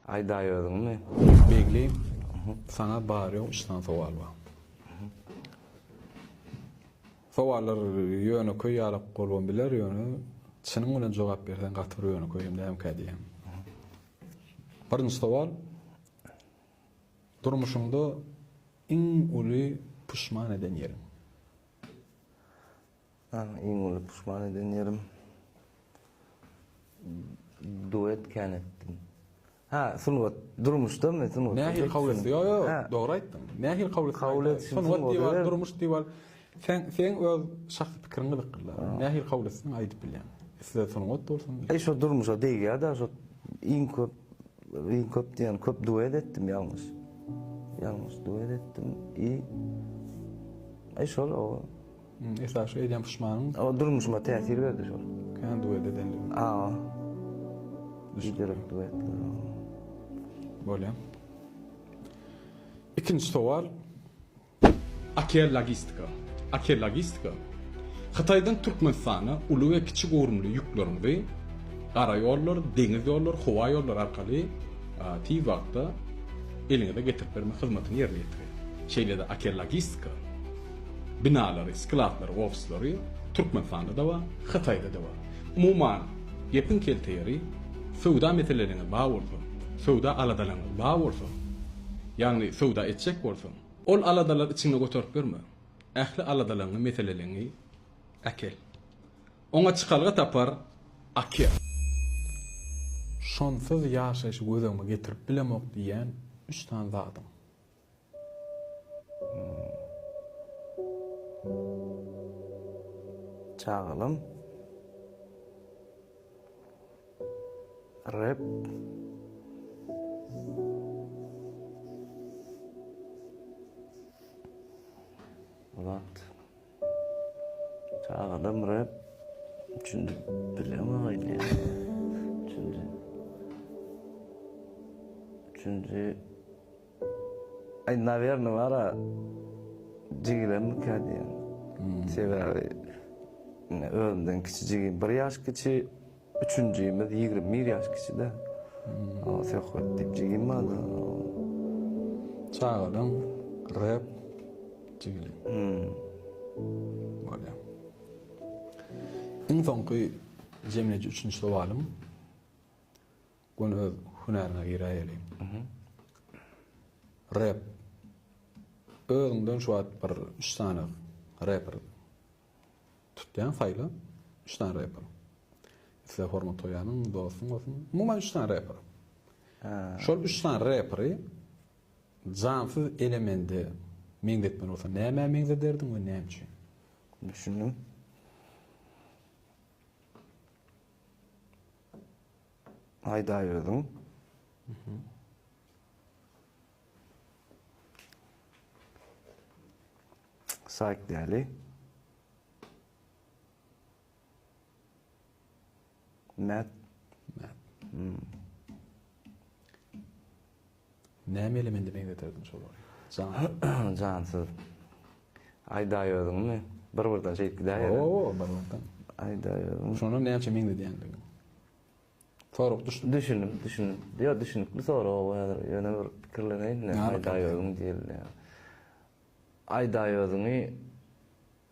Ayda ýördüňmi? Begli, sana bari üçten sowal bar. Sowallar ýöne köý alyp bolgan biler ýöne çynyň bilen jogap bersen gatyr ýöne köýüm näme kädiýem. Birinji sowal, durmuşyňda iň uly puşman eden ýeriň. Iň uly puşman eden ýerim duet kenetdim. Sunwat durmuşda mı? Sunwat. Nähil kabul etdi? Yo, dogry aýtdyň. Nähil kabul etdi? Kabul etdi. Sunwat diýär, durmuş diýär. Sen öz şahsy pikirini bildirler. Nähil kabul etdiň aýdyp bilýän. Sizde sunwat bolsun. Şo durmuşa diýär da şo iň köp diýen köp duet etdim ýalňyş. Ýalňyş duet etdim. Şol o. Esas şu edýän puşmanyň O durmuşma täsir berdi şol. kan duet edenler. Giderek duetler. Bolýar. İkinci sowal. Arkeologistika. Arkeologistika. Xitaydan Türkmenistana uly we kiçik orunly ýüklerini gara ýollar, deňiz ýollar, howa ýollar arkaly ti wagtda eliňe getirip berme hyzmatyny ýerine ýetirýär. Şeýlede arkeologistika binalary, skladlary, ofislary Türkmenistanda da var, Xitayda da var. Umuman ýepin kelteýeri sowda meselelerine bağ bolsun, sowda aladalaryna bağ bolsun. Ýagny sowda etjek bolsun. Ol aladalar içine götürüp berme. Ähli aladalaryny meselelerini akel. Oňa çykalga tapar akel. Şonsuz ýaşaýyş gözüňe getirip bilemok diýen 3 tane zadyň. Çağılım. Rap. Vat. Çağılım rap. Üçüncü bilemem öyle. Üçüncü. Ay naverno var jigilem kadiyen. Sebebi öldüm kiçicik bir yaş kiçi, üçüncüyümüz 21 yaş kiçi de. O sehvat dip jigim var. Çağılım, rap, jigilim. Bolýar. Iň soňky jemleji üçünçi sowalym. Gonu öz hunaryna giraýaly. Rap. Özüňden şu wagt bir 3 tane rapper tutýan faýla 3 tane rapper. Size hormat toýanyň dostum bolsun. Umuman 3 tane rapper. Şol 3 tane rapperi jansyz elementi meňdetmen bolsa näme meňzedirdiň we näme üçin? Düşündüm. Ayda ýördüm. Saýk däli. Näme elementi meňzedirdiň şol? Jansyz. Ayda ýördüňmi? Bir-birden şeýle däýär. Bir-birden. Ayda ýördüm. Şonu näme üçin meňzedýänligi? Soruk düşündüm. Ýa düşünüpli sonra o ýöne bir pikirleneýin. Ayda ýördüm diýilýär. Ayda ýördüňi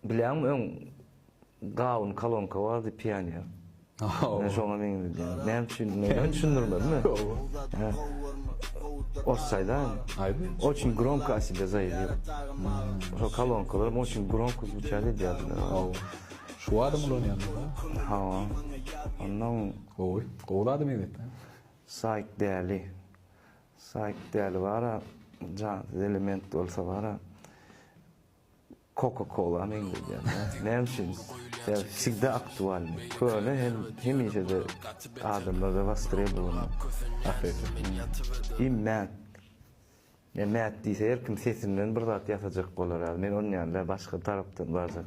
bilýärmi öň gawun kolonka bardy pianiýa. Şoňa meňzedýär. Näme üçin düşündirmedimi? Осайдан. Очень громко о себе заявил. Что колонкалар очень громко звучали дядя. Şu adam olanyan da. Ondan qoğuladı mı dedi? Saýk däli bara can element bolsa bara Coca-Cola meňzedýär. Näme üçin? Всегда актуальны. Köle hemişe de adamlar da востребованы. Immat. Immat diýse her kim sesinden bir zat ýasajak bolar. Men onun ýanynda başga tarapdan barjak.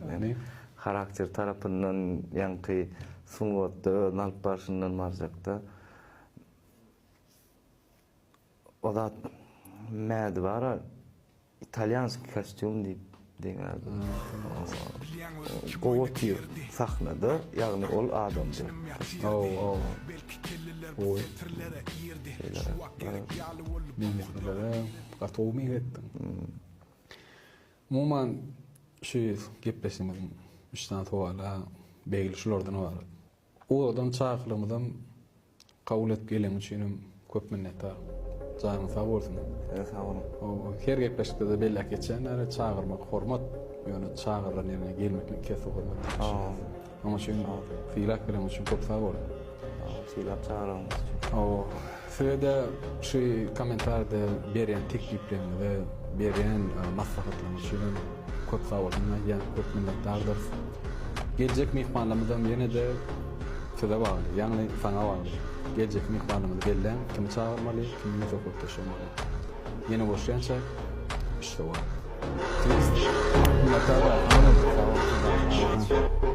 Karakter tarapyndan ýanky sunwatda alyp barşyndan barjakda. O da mädi bara italyanski kostyum diýip deňärdi. O sahnada, ýagny ol adamdy. Oy. Bilmekdelere gatow etdim. Umuman şu gepleşimiz işten toğala beýilişlerden var. O adam çağırlymydan kabul et gelen üçin köp minnettar. Canım sağ olsun. Sağ olun. O her gepleşikde de belli geçenlere çağırmak, hormat, yani çağıran yerine gelmek kesi hormat. Ama şimdi fiilak gelen üçün köp sağ olun. Fiilak çağıran. O Söyle şu komentarda beren tekliflerini ve beren maslahatlarını şunun köp sağ olun. Yani köp minnettardır. Gelecek mihmanlarımızdan yine de söze bağlı. Yani sana bağlı. Gelecek mihmanlarımızı belirlen. Kimi çağırmalı, kimi müzakot taşımalı. Yeni boşlayansak işte o. Minnettarlar. Sağ olun.